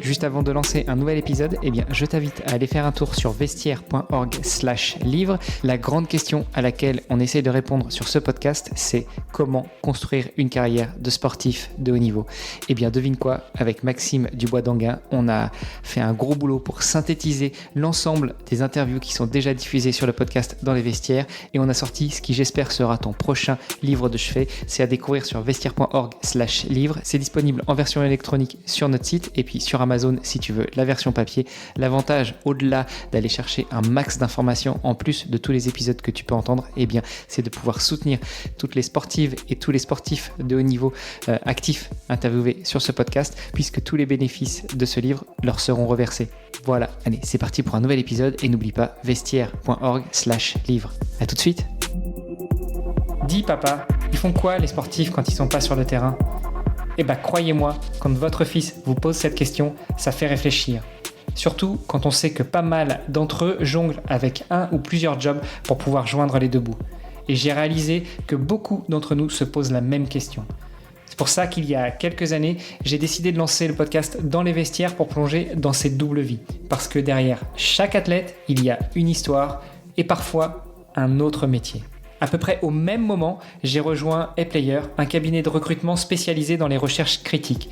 Juste avant de lancer un nouvel épisode, je t'invite à aller faire un tour sur vestiaire.org/livre. La grande question à laquelle on essaie de répondre sur ce podcast, c'est comment construire une carrière de sportif de haut niveau. Devine quoi, avec Maxime Dubois-Danguin, on a fait un gros boulot pour synthétiser l'ensemble des interviews qui sont déjà diffusées sur le podcast dans les vestiaires et on a sorti ce qui j'espère sera ton prochain livre de chevet. C'est à découvrir sur vestiaire.org/livre. C'est disponible en version électronique sur notre site et puis sur Amazon si tu veux la version papier. L'avantage, au-delà d'aller chercher un max d'informations en plus de tous les épisodes que tu peux entendre, c'est de pouvoir soutenir toutes les sportives et tous les sportifs de haut niveau actifs interviewés sur ce podcast, puisque tous les bénéfices de ce livre leur seront reversés. Voilà, allez, c'est parti pour un nouvel épisode et n'oublie pas vestiaire.org/livre. À tout de suite. Dis papa, ils font quoi les sportifs quand ils sont pas sur le terrain ? Croyez-moi, quand votre fils vous pose cette question, ça fait réfléchir. Surtout quand on sait que pas mal d'entre eux jonglent avec un ou plusieurs jobs pour pouvoir joindre les deux bouts. Et j'ai réalisé que beaucoup d'entre nous se posent la même question. C'est pour ça qu'il y a quelques années, j'ai décidé de lancer le podcast Dans les vestiaires pour plonger dans cette double vie. Parce que derrière chaque athlète, il y a une histoire et parfois un autre métier. À peu près au même moment, j'ai rejoint ePlayer, un cabinet de recrutement spécialisé dans les recherches critiques.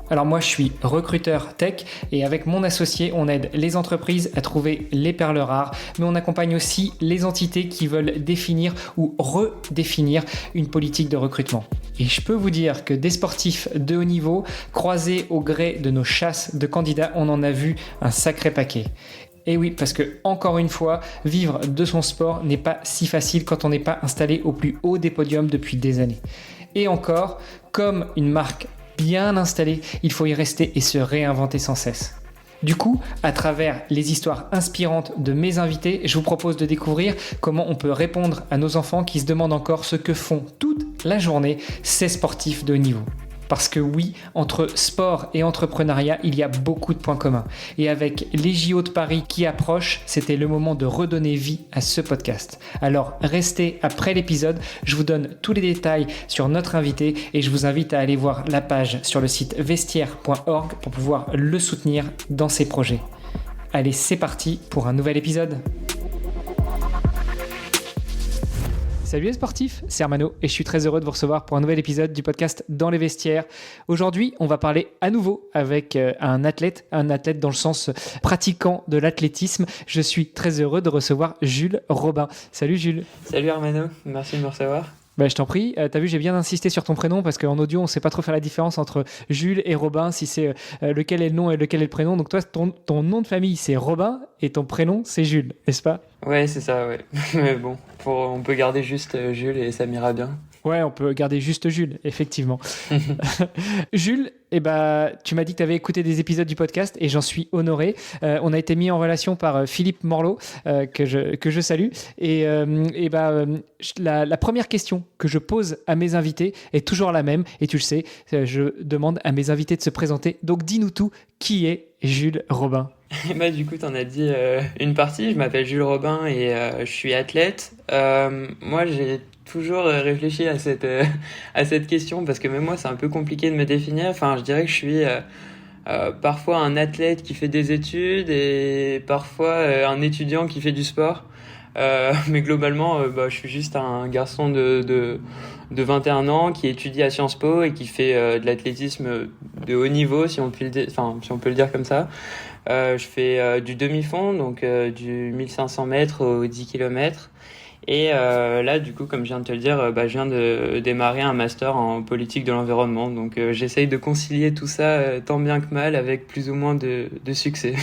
Alors moi, je suis recruteur tech et avec mon associé, on aide les entreprises à trouver les perles rares, mais on accompagne aussi les entités qui veulent définir ou redéfinir une politique de recrutement. Et je peux vous dire que des sportifs de haut niveau, croisés au gré de nos chasses de candidats, on en a vu un sacré paquet. Et oui, parce que, encore une fois, vivre de son sport n'est pas si facile quand on n'est pas installé au plus haut des podiums depuis des années. Et encore, comme une marque bien installée, il faut y rester et se réinventer sans cesse. Du coup, à travers les histoires inspirantes de mes invités, je vous propose de découvrir comment on peut répondre à nos enfants qui se demandent encore ce que font toute la journée ces sportifs de haut niveau. Parce que oui, entre sport et entrepreneuriat, il y a beaucoup de points communs. Et avec les JO de Paris qui approchent, c'était le moment de redonner vie à ce podcast. Alors restez après l'épisode, je vous donne tous les détails sur notre invité et je vous invite à aller voir la page sur le site vestiaire.org pour pouvoir le soutenir dans ses projets. Allez, c'est parti pour un nouvel épisode. Salut les sportifs, c'est Armano et je suis très heureux de vous recevoir pour un nouvel épisode du podcast Dans les vestiaires. Aujourd'hui, on va parler à nouveau avec un athlète dans le sens pratiquant de l'athlétisme. Je suis très heureux de recevoir Jules Robin. Salut Jules. Salut Armano, merci de me recevoir. Je t'en prie. T'as vu, j'ai bien insisté sur ton prénom parce qu'en audio, on ne sait pas trop faire la différence entre Jules et Robin, si c'est lequel est le nom et lequel est le prénom. Donc toi, ton nom de famille, c'est Robin et ton prénom, c'est Jules, n'est-ce pas ? Ouais, c'est ça, ouais. Mais bon, on peut garder juste Jules et ça m'ira bien. Ouais, on peut garder juste Jules, effectivement. Jules, tu m'as dit que tu avais écouté des épisodes du podcast et j'en suis honoré. On a été mis en relation par Philippe Morlot, que je salue. La première question que je pose à mes invités est toujours la même. Et tu le sais, je demande à mes invités de se présenter. Donc, dis-nous tout, qui est Jules Robin ? Du coup, t'en as dit une partie. Je m'appelle Jules Robin et je suis athlète. Moi, j'ai toujours réfléchi à cette question parce que même moi, c'est un peu compliqué de me définir. Enfin, je dirais que je suis parfois un athlète qui fait des études et parfois un étudiant qui fait du sport. Mais globalement, je suis juste un garçon de 21 ans qui étudie à Sciences Po et qui fait de l'athlétisme de haut niveau, si on peut le dire comme ça. Je fais du demi-fond, donc du 1500 mètres aux 10 km. Et là, du coup, comme je viens de te le dire, je viens de démarrer un master en politique de l'environnement. Donc, j'essaye de concilier tout ça tant bien que mal avec plus ou moins de succès.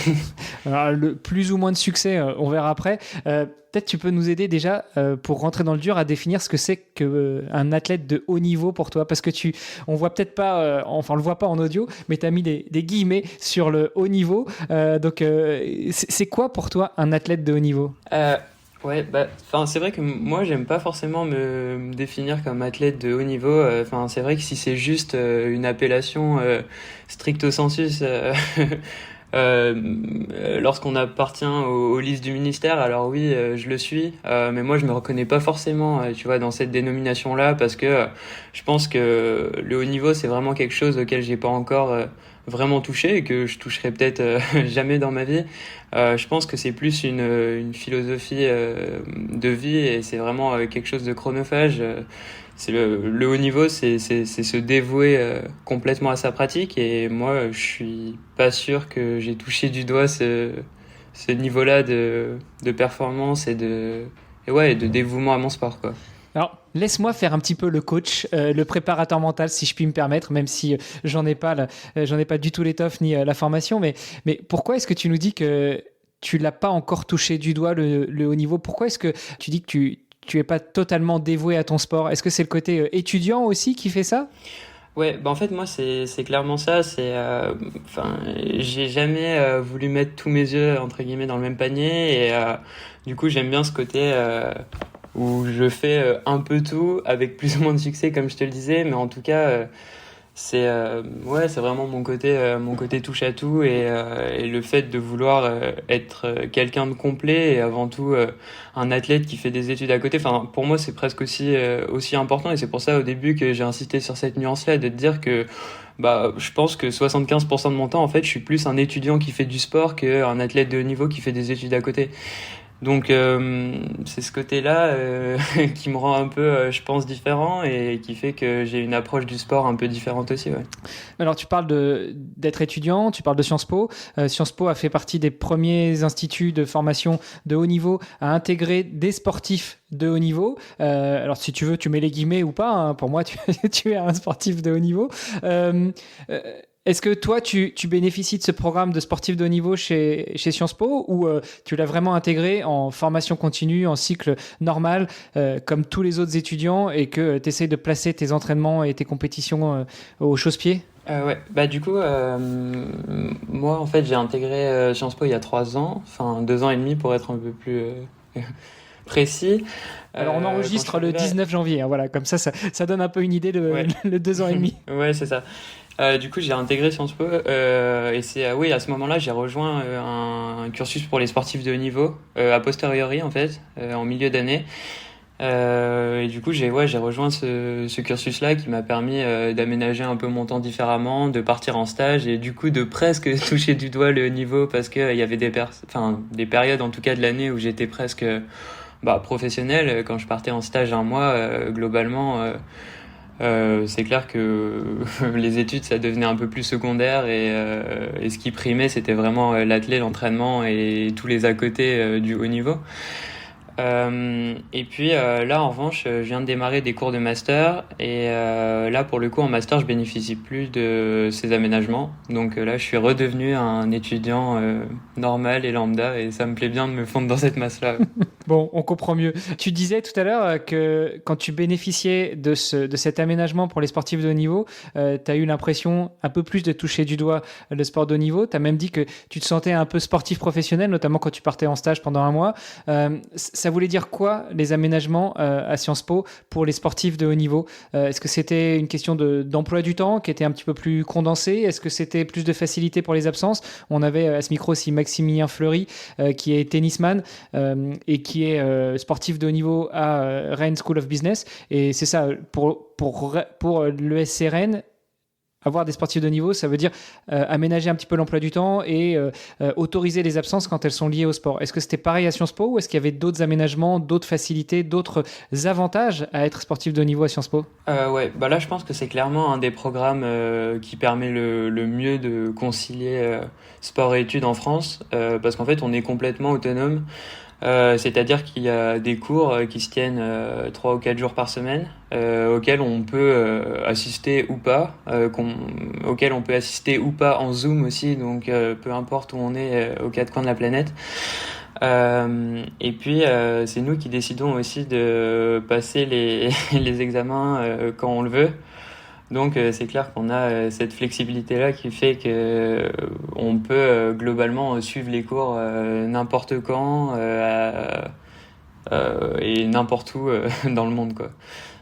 Alors, le plus ou moins de succès, on verra après. Peut-être tu peux nous aider déjà pour rentrer dans le dur à définir ce que c'est qu'un athlète de haut niveau pour toi. Parce que on voit peut-être pas, on le voit pas en audio, mais tu as mis des guillemets sur le haut niveau. Donc, c'est quoi pour toi un athlète de haut niveau ? Ouais, c'est vrai que moi, j'aime pas forcément me définir comme athlète de haut niveau. C'est vrai que si c'est juste une appellation stricto sensus, Lorsqu'on appartient aux listes du ministère, alors oui, je le suis, mais moi je me reconnais pas forcément, tu vois, dans cette dénomination-là, parce que je pense que le haut niveau c'est vraiment quelque chose auquel j'ai pas encore vraiment touché et que je toucherai peut-être jamais dans ma vie. Je pense que c'est plus une philosophie de vie et c'est vraiment quelque chose de chronophage. C'est le haut niveau, c'est se dévouer complètement à sa pratique et moi je suis pas sûr que j'ai touché du doigt ce niveau-là de performance et de dévouement à mon sport, quoi. Alors, laisse-moi faire un petit peu le coach, le préparateur mental, si je puis me permettre, même si j'en ai pas du tout l'étoffe ni la formation. Mais pourquoi est-ce que tu nous dis que tu l'as pas encore touché du doigt le haut niveau? Pourquoi est-ce que tu dis que tu es pas totalement dévoué à ton sport? Est-ce que c'est le côté étudiant aussi qui fait ça? Ouais, bah en fait moi c'est clairement ça. Enfin, j'ai jamais voulu mettre tous mes œufs entre guillemets dans le même panier et du coup j'aime bien ce côté où je fais un peu tout avec plus ou moins de succès comme je te le disais, mais en tout cas c'est vraiment mon côté touche à tout et le fait de vouloir être quelqu'un de complet et avant tout un athlète qui fait des études à côté. Enfin, pour moi c'est presque aussi important et c'est pour ça au début que j'ai insisté sur cette nuance-là, de te dire que bah je pense que 75% de mon temps en fait je suis plus un étudiant qui fait du sport qu'un athlète de haut niveau qui fait des études à côté. Donc c'est ce côté-là qui me rend un peu, je pense, différent et qui fait que j'ai une approche du sport un peu différente aussi. Ouais. Alors, tu parles d'être étudiant, tu parles de Sciences Po. Sciences Po a fait partie des premiers instituts de formation de haut niveau à intégrer des sportifs de haut niveau. Alors, si tu veux, tu mets les guillemets ou pas. Hein. Pour moi, tu es un sportif de haut niveau. Est-ce que toi, tu bénéficies de ce programme de sportif de haut niveau chez Sciences Po ou tu l'as vraiment intégré en formation continue, en cycle normal, comme tous les autres étudiants et que tu essaies de placer tes entraînements et tes compétitions au chausse-pied? Ouais, bah du coup, moi en fait j'ai intégré Sciences Po il y a 3 ans, enfin 2 ans et demi pour être un peu plus précis. Alors on enregistre le 19 janvier, hein, voilà, comme ça donne un peu une idée Ouais. le 2 ans et demi. Ouais, c'est ça. Du coup, j'ai intégré Sciences Po et oui, à ce moment-là, j'ai rejoint un cursus pour les sportifs de haut niveau, a posteriori en fait, en milieu d'année. Et du coup, j'ai rejoint ce cursus-là qui m'a permis d'aménager un peu mon temps différemment, de partir en stage et du coup de presque toucher du doigt le haut niveau parce que il y avait des périodes en tout cas de l'année où j'étais presque professionnel. Quand je partais en stage un mois, globalement. C'est clair que les études ça devenait un peu plus secondaire et ce qui primait c'était vraiment l'athlète, l'entraînement et tous les à côté du haut niveau. Et puis là en revanche je viens de démarrer des cours de master et là pour le coup en master je bénéficie plus de ces aménagements donc là je suis redevenu un étudiant normal et lambda et ça me plaît bien de me fondre dans cette masse-là. Bon, on comprend mieux. Tu disais tout à l'heure que quand tu bénéficiais de cet aménagement pour les sportifs de haut niveau, tu as eu l'impression un peu plus de toucher du doigt le sport de haut niveau. Tu as même dit que tu te sentais un peu sportif professionnel, notamment quand tu partais en stage pendant un mois. Ça voulait dire quoi, les aménagements à Sciences Po pour les sportifs de haut niveau? Est-ce que c'était une question d'emploi du temps qui était un petit peu plus condensé? Est-ce que c'était plus de facilité pour les absences? On avait à ce micro aussi Maximilien Fleury, qui est tennisman et qui est sportif de haut niveau à Rennes School of Business. Et c'est ça, pour l'ESC Rennes, avoir des sportifs de haut niveau, ça veut dire aménager un petit peu l'emploi du temps et autoriser les absences quand elles sont liées au sport. Est-ce que c'était pareil à Sciences Po ou est-ce qu'il y avait d'autres aménagements, d'autres facilités, d'autres avantages à être sportif de haut niveau à Sciences Po? Ouais, là je pense que c'est clairement un des programmes qui permet le mieux de concilier sport et études en France parce qu'en fait on est complètement autonome. C'est-à-dire qu'il y a des cours qui se tiennent 3 ou 4 jours par semaine, auxquels on peut assister ou pas, auxquels on peut assister ou pas en Zoom aussi, donc peu importe où on est aux 4 coins de la planète. Et puis c'est nous qui décidons aussi de passer les examens quand on le veut. Donc c'est clair qu'on a cette flexibilité-là qui fait que on peut globalement suivre les cours n'importe quand et n'importe où dans le monde, quoi.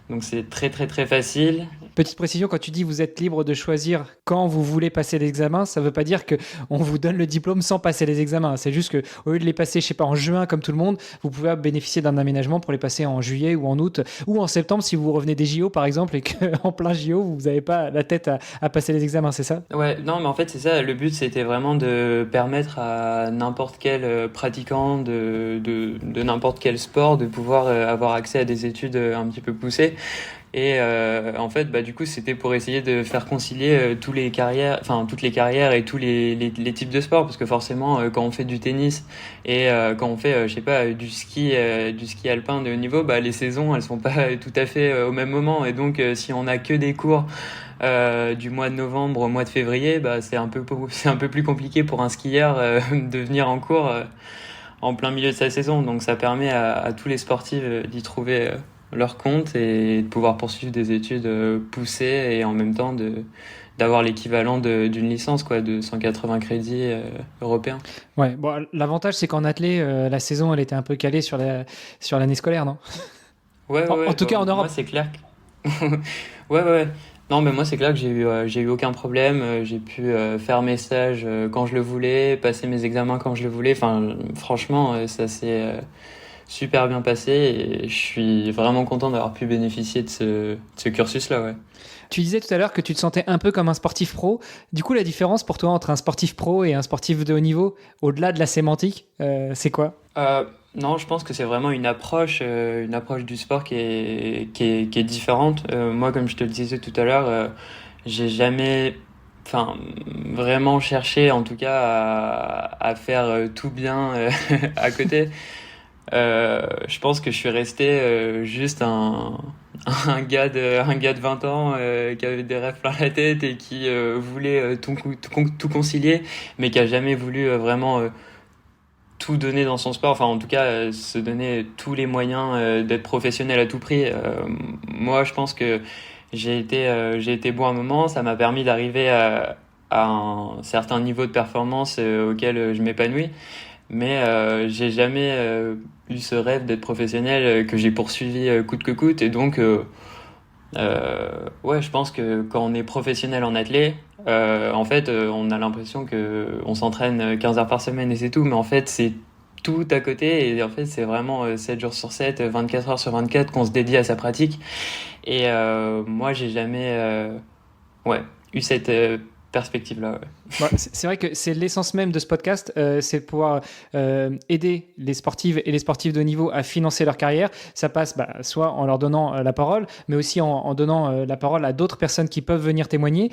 Donc c'est très très très facile. Petite précision, quand tu dis vous êtes libre de choisir quand vous voulez passer l'examen, ça ne veut pas dire qu'on vous donne le diplôme sans passer les examens. C'est juste qu'au lieu de les passer, je sais pas, en juin comme tout le monde, vous pouvez bénéficier d'un aménagement pour les passer en juillet ou en août ou en septembre si vous revenez des JO par exemple et qu'en plein JO, vous n'avez pas la tête à passer les examens, c'est ça? Ouais, non, mais en fait c'est ça. Le but c'était vraiment de permettre à n'importe quel pratiquant de n'importe quel sport de pouvoir avoir accès à des études un petit peu poussées. Et en fait, bah, du coup, c'était pour essayer de faire concilier toutes les carrières et tous les types de sports, parce que forcément, quand on fait du tennis et quand on fait, je sais pas, du ski alpin de haut niveau, bah, les saisons, elles sont pas tout à fait au même moment. Et donc, si on a que des cours du mois de novembre au mois de février, bah, c'est un peu plus compliqué pour un skieur de venir en cours en plein milieu de sa saison. Donc, ça permet à tous les sportifs d'y trouver leur compte et de pouvoir poursuivre des études poussées et en même temps d'avoir l'équivalent d'une licence, quoi, de 180 crédits européens. Ouais, bon, l'avantage c'est qu'en athlée, la saison elle était un peu calée sur l'année scolaire, non? Ouais, En tout cas en Europe. Moi, c'est clair ouais. Non, mais moi, c'est clair que j'ai eu aucun problème. J'ai pu faire mes stages quand je le voulais, passer mes examens quand je le voulais. Enfin, franchement, ça s'est super bien passé et je suis vraiment content d'avoir pu bénéficier de ce cursus-là, ouais. Tu disais tout à l'heure que tu te sentais un peu comme un sportif pro. Du coup, la différence pour toi entre un sportif pro et un sportif de haut niveau, au-delà de la sémantique, c'est quoi? Non, je pense que c'est vraiment une approche du sport qui est différente. Moi, comme je te le disais tout à l'heure, j'ai jamais, enfin, vraiment cherché, en tout cas, à faire tout bien à côté. Je pense que je suis resté juste un gars de 20 ans qui avait des rêves plein la tête et qui voulait tout concilier, mais qui a jamais voulu vraiment tout donner dans son sport. Enfin, en tout cas, se donner tous les moyens d'être professionnel à tout prix. Moi, je pense que j'ai été bon à un moment. Ça m'a permis d'arriver à un certain niveau de performance auquel je m'épanouis. Mais j'ai jamais eu ce rêve d'être professionnel que j'ai poursuivi coûte que coûte. Et donc, ouais, je pense que quand on est professionnel en athlée, en fait, on a l'impression que on s'entraîne 15 heures par semaine et c'est tout. Mais en fait, c'est tout à côté. Et en fait, c'est vraiment 7 jours sur 7, 24 heures sur 24 qu'on se dédie à sa pratique. Et moi, j'ai jamais ouais, eu cette perspective-là. Ouais. Ouais, c'est vrai que c'est l'essence même de ce podcast, c'est de pouvoir aider les sportives et les sportifs de haut niveau à financer leur carrière. Ça passe soit en leur donnant la parole, mais aussi en donnant la parole à d'autres personnes qui peuvent venir témoigner.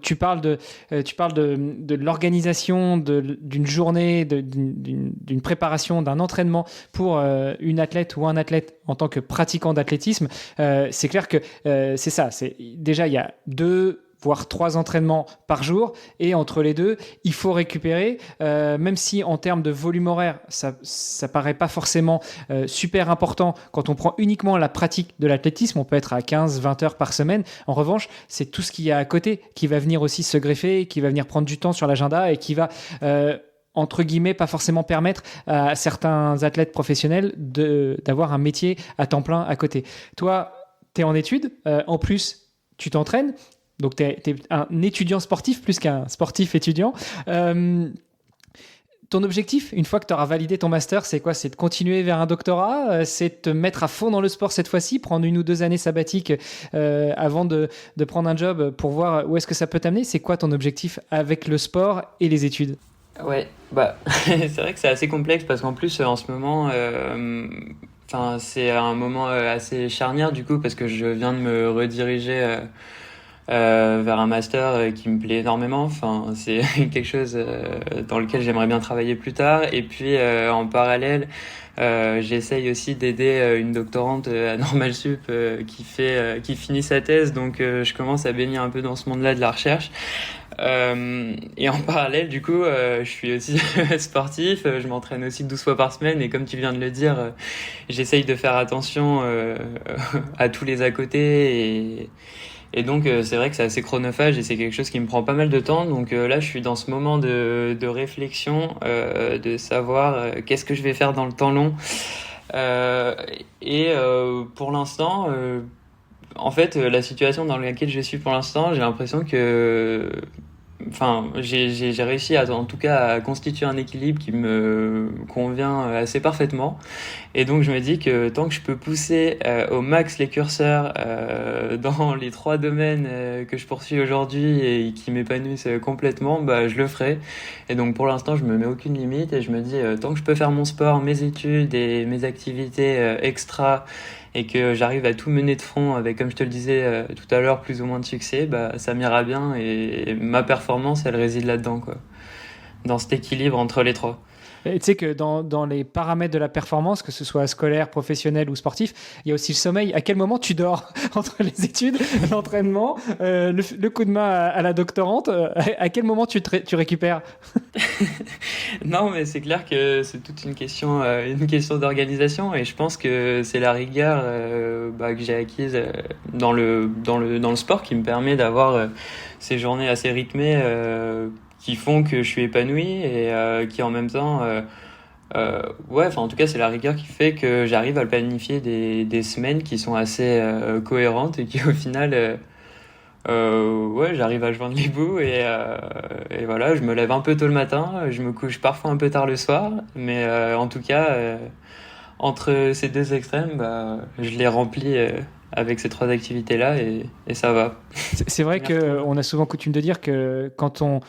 Tu parles de l'organisation d'une journée, d'une préparation, d'un entraînement pour une athlète ou un athlète en tant que pratiquant d'athlétisme. C'est clair que c'est ça. Déjà, il y a 2 voire 3 entraînements par jour, et entre les deux, il faut récupérer, même si en termes de volume horaire, ça paraît pas forcément super important quand on prend uniquement la pratique de l'athlétisme, on peut être à 15-20 heures par semaine. En revanche, c'est tout ce qu'il y a à côté qui va venir aussi se greffer, qui va venir prendre du temps sur l'agenda et qui va entre guillemets, pas forcément permettre à certains athlètes professionnels d'avoir un métier à temps plein à côté. Toi, tu es en études, en plus, tu t'entraînes. Donc, tu es un étudiant sportif plus qu'un sportif étudiant. Ton objectif, une fois que tu auras validé ton master, c'est quoi? C'est de continuer vers un doctorat? C'est de te mettre à fond dans le sport cette fois-ci, prendre 1 ou 2 années sabbatiques avant de prendre un job pour voir où est-ce que ça peut t'amener? C'est quoi ton objectif avec le sport et les études? Ouais, bah c'est vrai que c'est assez complexe parce qu'en plus en ce moment, c'est un moment assez charnière du coup parce que je viens de me rediriger vers un master qui me plaît énormément. Enfin, c'est quelque chose dans lequel j'aimerais bien travailler plus tard. Et puis en parallèle, j'essaye aussi d'aider une doctorante à Normal Sup qui finit sa thèse. Donc je commence à baigner un peu dans ce monde-là de la recherche. Et en parallèle, du coup, je suis aussi sportif. Je m'entraîne aussi 12 fois par semaine. Et comme tu viens de le dire, j'essaye de faire attention à tous les à côté et donc, c'est vrai que c'est assez chronophage et c'est quelque chose qui me prend pas mal de temps. Donc là, je suis dans ce moment de réflexion, de savoir qu'est-ce que je vais faire dans le temps long. Euh, pour l'instant, en fait, la situation dans laquelle je suis pour l'instant, j'ai l'impression que, enfin, j'ai réussi en tout cas, à constituer un équilibre qui me convient assez parfaitement. Et donc, je me dis que tant que je peux pousser au max les curseurs dans les trois domaines que je poursuis aujourd'hui et qui m'épanouissent complètement, bah, je le ferai. Et donc, pour l'instant, je me mets aucune limite et je me dis, tant que je peux faire mon sport, mes études et mes activités extra et que j'arrive à tout mener de front avec, comme je te le disais tout à l'heure, plus ou moins de succès, bah, ça m'ira bien et ma performance, elle réside là-dedans, quoi. Dans cet équilibre entre les trois. Et tu sais que dans les paramètres de la performance, que ce soit scolaire, professionnel ou sportif, il y a aussi le sommeil. À quel moment tu dors entre les études, l'entraînement, le coup de main à la doctorante, à quel moment tu récupères? Non, mais c'est clair que c'est toute une question d'organisation et je pense que c'est la rigueur bah, que j'ai acquise dans le sport qui me permet d'avoir ces journées assez rythmées qui font que je suis épanoui et qui en même temps, ouais, enfin en tout cas c'est la rigueur qui fait que j'arrive à planifier des semaines qui sont assez cohérentes et qui au final ouais, j'arrive à joindre les bouts et voilà, je me lève un peu tôt le matin, je me couche parfois un peu tard le soir, mais en tout cas, entre ces deux extrêmes, bah, je les remplis avec ces trois activités-là et ça va. C'est vrai qu'on a souvent coutume de dire que quand on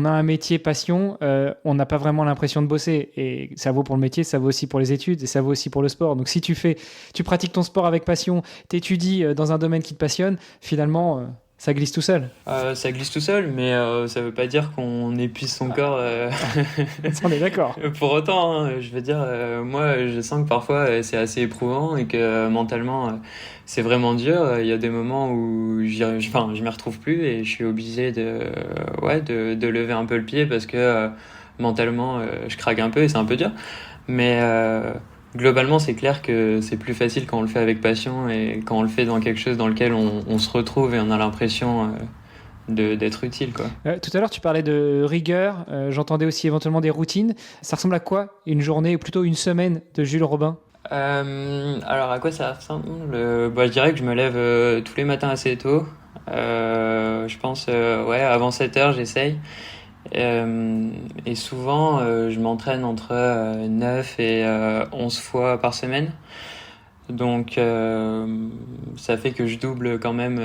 a un métier passion, on n'a pas vraiment l'impression de bosser. Et ça vaut pour le métier, ça vaut aussi pour les études et ça vaut aussi pour le sport. Donc si tu pratiques ton sport avec passion, t'étudies dans un domaine qui te passionne, finalement, ça glisse tout seul. Ça glisse tout seul, mais ça veut pas dire qu'on épuise son corps. On est d'accord. Pour autant, hein, je veux dire, moi, je sens que parfois c'est assez éprouvant et que mentalement c'est vraiment dur. Il y a des moments où enfin, je m'y retrouve plus et je suis obligé ouais, de lever un peu le pied parce que mentalement je craque un peu et c'est un peu dur. Mais globalement, c'est clair que c'est plus facile quand on le fait avec passion et quand on le fait dans quelque chose dans lequel on se retrouve et on a l'impression d'être utile, quoi. Tout à l'heure, tu parlais de rigueur. J'entendais aussi éventuellement des routines. Ça ressemble à quoi une journée, ou plutôt une semaine de Jules Robin? Alors, à quoi ça ressemble? Bah, je dirais que je me lève tous les matins assez tôt. Je pense, ouais, avant 7 heures, j'essaye. Et souvent, je m'entraîne entre 9 et 11 fois par semaine. Donc, ça fait que je double quand même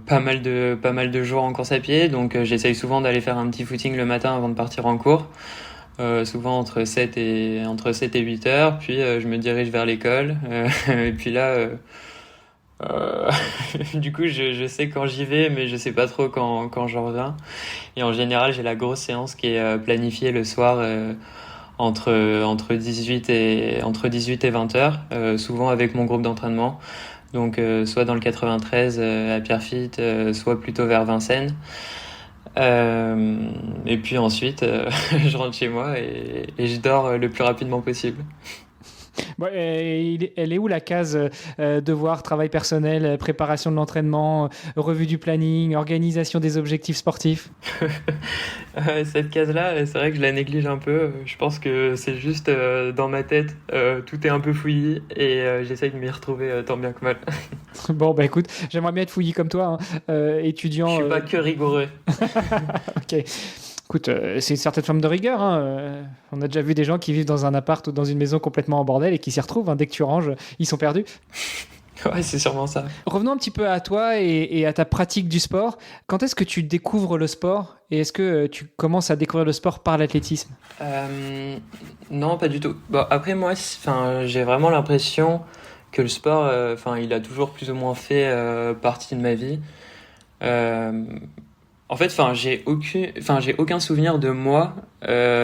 pas mal de jours en course à pied. Donc, j'essaye souvent d'aller faire un petit footing le matin avant de partir en cours. Souvent entre 7 et 8 heures. Puis, je me dirige vers l'école. Et puis là, du coup, je sais quand j'y vais, mais je sais pas trop quand j'en reviens. Et en général, j'ai la grosse séance qui est planifiée le soir entre 18 et 20 heures, souvent avec mon groupe d'entraînement. Donc, soit dans le 93 à Pierrefitte, soit plutôt vers Vincennes. Et puis ensuite, je rentre chez moi et je dors le plus rapidement possible. Bon, elle est où la case devoir, travail personnel, préparation de l'entraînement, revue du planning, organisation des objectifs sportifs? Cette case-là, c'est vrai que je la néglige un peu. Je pense que c'est juste dans ma tête, tout est un peu fouillis et j'essaye de m'y retrouver tant bien que mal. Bon, bah écoute, j'aimerais bien être fouillis comme toi, hein, étudiant. Je suis pas que rigoureux. Ok. Écoute, c'est une certaine forme de rigueur, hein. On a déjà vu des gens qui vivent dans un appart ou dans une maison complètement en bordel et qui s'y retrouvent, hein. Dès que tu ranges, ils sont perdus. Ouais, c'est sûrement ça. Revenons un petit peu à toi et à ta pratique du sport. Quand est-ce que tu découvres le sport et est-ce que tu commences à découvrir le sport par l'athlétisme? Non, pas du tout. Bon, après, moi, j'ai vraiment l'impression que le sport, il a toujours plus ou moins fait partie de ma vie. En fait, j'ai aucun souvenir de moi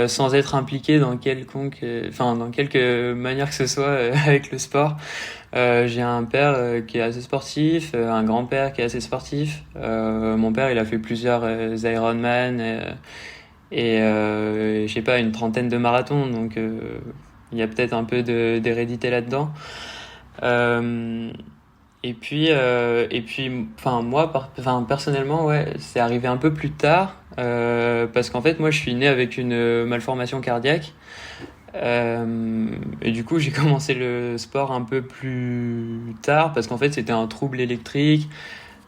sans être impliqué dans dans quelque manière que ce soit avec le sport. J'ai un père qui est assez sportif, un grand-père qui est assez sportif. Mon père, il a fait plusieurs Ironman et je sais pas, une trentaine de marathons, donc il y a peut-être un peu d'hérédité là-dedans. Enfin, moi, personnellement, ouais, c'est arrivé un peu plus tard, parce qu'en fait, moi, je suis né avec une malformation cardiaque, Et du coup, j'ai commencé le sport un peu plus tard parce qu'en fait, c'était un trouble électrique.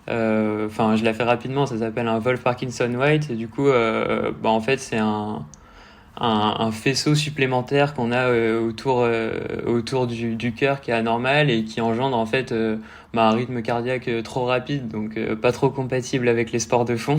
Enfin, je l'ai fait rapidement, ça s'appelle un Wolff-Parkinson-White. Et du coup, en fait, c'est un faisceau supplémentaire qu'on a autour du cœur qui est anormal et qui engendre en fait un rythme cardiaque trop rapide, donc pas trop compatible avec les sports de fond.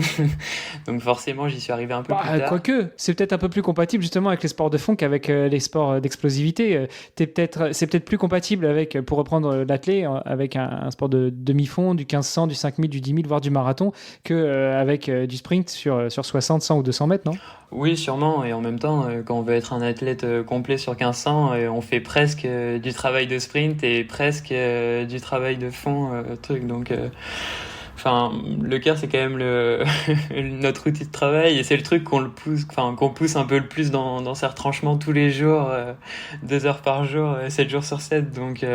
Donc forcément, j'y suis arrivé un peu plus tard. Quoique, c'est peut-être un peu plus compatible justement avec les sports de fond qu'avec les sports d'explosivité. C'est peut-être plus compatible avec, pour reprendre l'athlé, avec un sport de demi-fond, du 1500, du 5000, du 10 000, voire du marathon, qu'avec du sprint sur 60, 100 ou 200 mètres, non? Oui, sûrement. Et en même temps, quand on veut être un athlète complet sur 1500, on fait presque du travail de sprint et presque du travail de fond, truc. Donc, enfin, le cœur, c'est quand même notre outil de travail et c'est le truc qu'on pousse un peu le plus dans ses retranchements tous les jours, 2 heures par jour, 7 jours sur 7. Donc,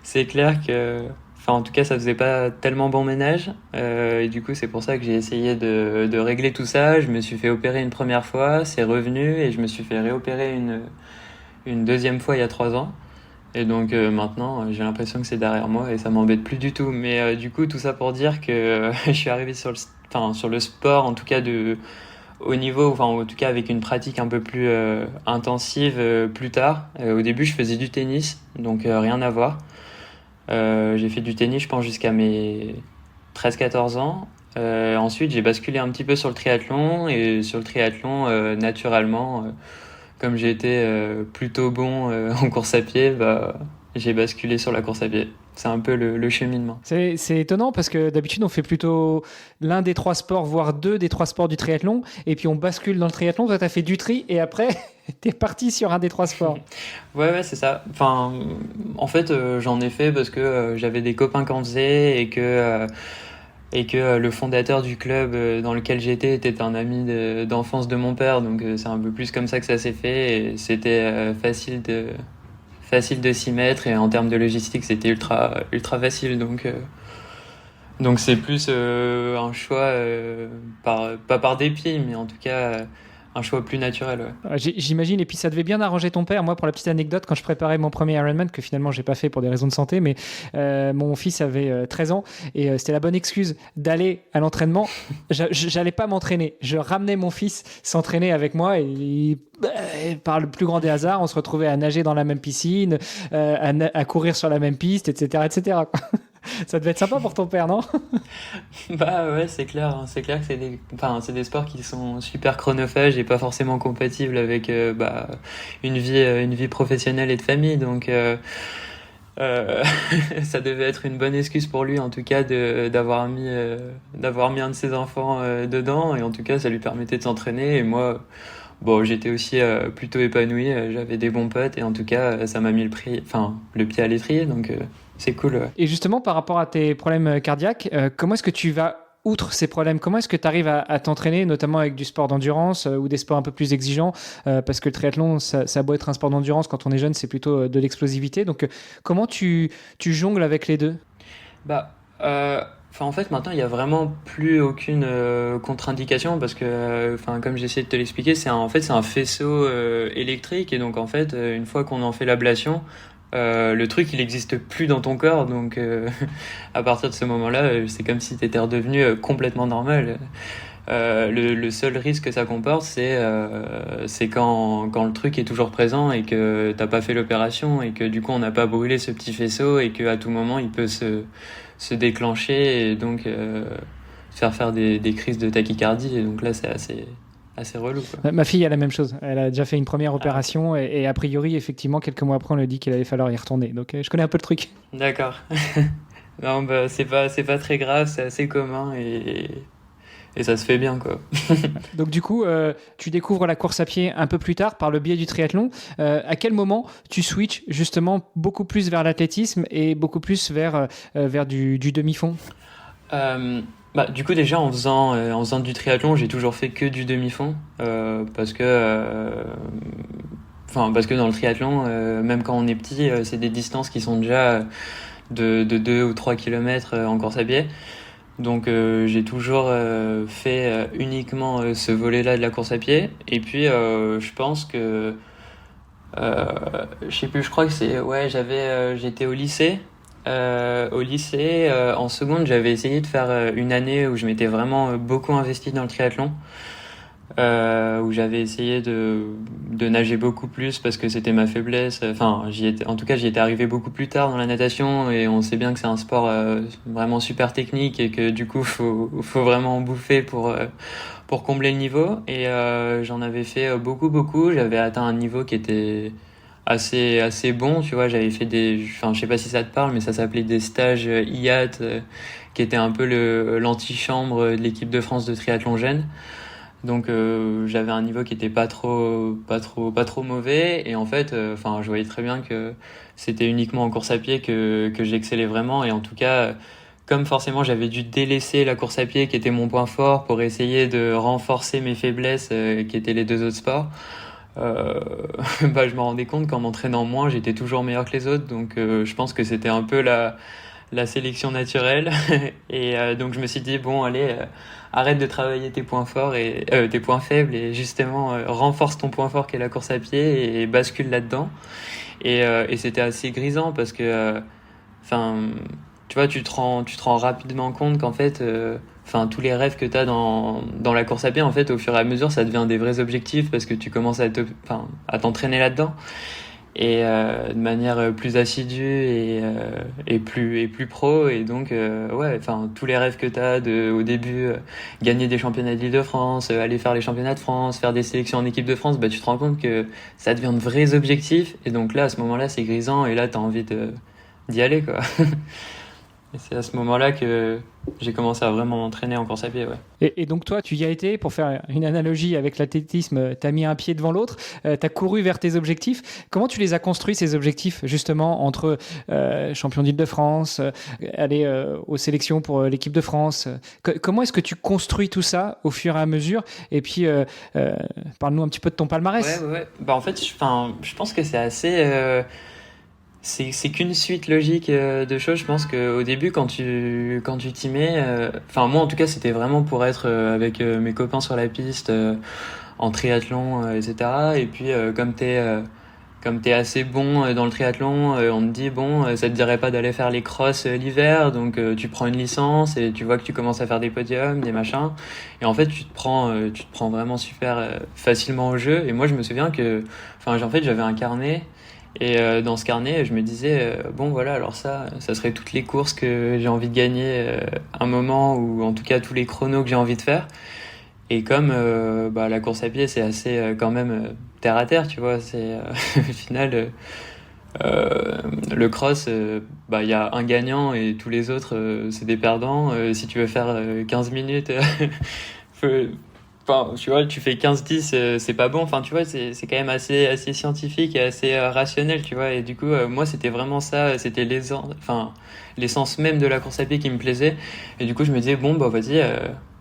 c'est clair que, enfin, en tout cas, ça faisait pas tellement bon ménage. Et du coup, c'est pour ça que j'ai essayé de régler tout ça. Je me suis fait opérer une première fois, c'est revenu, et je me suis fait réopérer une deuxième fois il y a 3 ans. Et donc maintenant, j'ai l'impression que c'est derrière moi et ça m'embête plus du tout. Mais du coup, tout ça pour dire que je suis arrivé sur le sport, en tout cas de haut niveau, enfin en tout cas avec une pratique un peu plus intensive plus tard. Au début, je faisais du tennis, donc rien à voir. J'ai fait du tennis, je pense, jusqu'à mes 13-14 ans. Ensuite, j'ai basculé un petit peu sur le triathlon et sur le triathlon, naturellement, comme j'ai été plutôt bon en course à pied, j'ai basculé sur la course à pied. C'est un peu le cheminement. C'est étonnant parce que d'habitude on fait plutôt l'un des 3 sports, voire 2 des 3 sports du triathlon, et puis on bascule dans le triathlon. Toi, t'as fait du tri et après t'es parti sur un des 3 sports. Ouais, c'est ça. Enfin, en fait, j'en ai fait parce que j'avais des copains qui en faisaient et que le fondateur du club dans lequel j'étais était un ami d'enfance de mon père, donc c'est un peu plus comme ça que ça s'est fait et c'était facile de s'y mettre et en termes de logistique c'était ultra facile, donc c'est plus un choix pas par dépit, mais en tout cas un choix plus naturel. Ouais. J'imagine, et puis ça devait bien arranger ton père. Moi, pour la petite anecdote, quand je préparais mon premier Ironman, que finalement j'ai pas fait pour des raisons de santé, mais mon fils avait 13 ans et c'était la bonne excuse d'aller à l'entraînement. J'allais pas m'entraîner, je ramenais mon fils s'entraîner avec moi et par le plus grand des hasards, on se retrouvait à nager dans la même piscine, à courir sur la même piste, etc., etc. Ça devait être sympa pour ton père, non? Bah ouais, c'est clair, hein. C'est clair que c'est des sports qui sont super chronophages et pas forcément compatibles avec une vie professionnelle et de famille. Donc ça devait être une bonne excuse pour lui, en tout cas, d'avoir mis un de ses enfants dedans. Et en tout cas, ça lui permettait de s'entraîner. Et moi, bon, j'étais aussi plutôt épanoui. J'avais des bons potes et en tout cas, ça m'a mis le pied à l'étrier. Donc c'est cool. Ouais. Et justement, par rapport à tes problèmes cardiaques, comment est-ce que tu vas outre ces problèmes? Comment est-ce que tu arrives à t'entraîner, notamment avec du sport d'endurance ou des sports un peu plus exigeants? Parce que le triathlon, ça a beau être un sport d'endurance, quand on est jeune, c'est plutôt de l'explosivité. Donc, comment tu jongles avec les deux? En fait, maintenant, il n'y a vraiment plus aucune contre-indication parce que, comme j'ai essayé de te l'expliquer, c'est un faisceau électrique et donc, en fait, une fois qu'on en fait l'ablation, le truc il n'existe plus dans ton corps, donc à partir de ce moment-là c'est comme si tu étais redevenu complètement normal. Le seul risque que ça comporte c'est quand le truc est toujours présent et que t'as pas fait l'opération et que du coup on n'a pas brûlé ce petit faisceau et qu'à tout moment il peut se déclencher et donc faire des crises de tachycardie, et donc là c'est assez relou, quoi. Ma fille a la même chose. Elle a déjà fait une première opération et a priori, effectivement, quelques mois après, on lui a dit qu'il allait falloir y retourner. Donc, je connais un peu le truc. D'accord. Non, c'est pas très grave, c'est assez commun et ça se fait bien, quoi. Donc, du coup, tu découvres la course à pied un peu plus tard par le biais du triathlon. À quel moment tu switches justement beaucoup plus vers l'athlétisme et beaucoup plus vers du demi-fond? Du coup, déjà en faisant du triathlon, j'ai toujours fait que du demi-fond parce que dans le triathlon, même quand on est petit, c'est des distances qui sont déjà de 2 ou 3 km en course à pied. Donc j'ai toujours fait uniquement ce volet-là de la course à pied. Et puis je pense que Je sais plus, je crois que j'étais au lycée. En seconde, j'avais essayé de faire une année où je m'étais vraiment beaucoup investi dans le triathlon, où j'avais essayé de nager beaucoup plus parce que c'était ma faiblesse. Enfin, en tout cas, j'y étais arrivé beaucoup plus tard dans la natation et on sait bien que c'est un sport vraiment super technique et que du coup, faut vraiment en bouffer pour combler le niveau. Et j'en avais fait beaucoup. J'avais atteint un niveau qui était assez bon, tu vois. J'avais fait enfin, je sais pas si ça te parle, mais ça s'appelait des stages IAT, qui était un peu l'antichambre de l'équipe de France de triathlon jeune. Donc j'avais un niveau qui était pas trop mauvais et en fait enfin je voyais très bien que c'était uniquement en course à pied que j'excellais vraiment et en tout cas comme forcément j'avais dû délaisser la course à pied qui était mon point fort pour essayer de renforcer mes faiblesses qui étaient les deux autres sports, euh, bah je me rendais compte qu'en m'entraînant moins j'étais toujours meilleur que les autres, donc je pense que c'était un peu la sélection naturelle. Et donc je me suis dit bon allez, arrête de travailler tes points forts et tes points faibles et justement renforce ton point fort qui est la course à pied et bascule là-dedans. Et c'était assez grisant parce que enfin tu vois, tu te rends rapidement compte qu'en fait enfin tous les rêves que tu as dans la course à pied, en fait au fur et à mesure ça devient des vrais objectifs parce que tu commences à t'entraîner là-dedans et de manière plus assidue et plus pro, et donc ouais, enfin tous les rêves que t'as au début, gagner des championnats d'Île-de-France, aller faire les championnats de France, faire des sélections en équipe de France, bah tu te rends compte que ça devient de vrais objectifs et donc là à ce moment-là c'est grisant et là t'as envie d'y aller quoi. Et c'est à ce moment-là que j'ai commencé à vraiment m'entraîner en course à pied, ouais. Et donc toi, tu y as été, pour faire une analogie avec l'athlétisme, tu as mis un pied devant l'autre, tu as couru vers tes objectifs. Comment tu les as construits, ces objectifs, justement, entre champion d'Île-de-France, aller aux sélections pour l'équipe de France? Comment est-ce que tu construis tout ça au fur et à mesure? Et puis, parle-nous un petit peu de ton palmarès. Ouais. Bah en fait, je pense que c'est assez... c'est qu'une suite logique de choses. Je pense qu'au début, quand tu t'y mets, enfin moi en tout cas, c'était vraiment pour être avec mes copains sur la piste, en triathlon, etc. Et puis comme t'es assez bon dans le triathlon, on te dit bon, ça te dirait pas d'aller faire les crosses l'hiver, donc tu prends une licence et tu vois que tu commences à faire des podiums, des machins. Et en fait, tu te prends vraiment super facilement au jeu. Et moi, je me souviens que, enfin, en fait, j'avais un carnet. Et dans ce carnet, je me disais, bon voilà, alors ça serait toutes les courses que j'ai envie de gagner un moment, ou en tout cas tous les chronos que j'ai envie de faire. Et comme bah, la course à pied, c'est assez quand même terre à terre, tu vois, c'est au final, le cross, bah, y a un gagnant et tous les autres, c'est des perdants. Si tu veux faire 15 minutes, faut- enfin, tu vois, tu fais 15-10, c'est pas bon. Enfin, tu vois, c'est quand même assez scientifique et assez rationnel, tu vois. Et du coup, moi, c'était vraiment ça, c'était l'essence même de la course à pied qui me plaisait. Et du coup, je me disais, bon, bah, vas-y,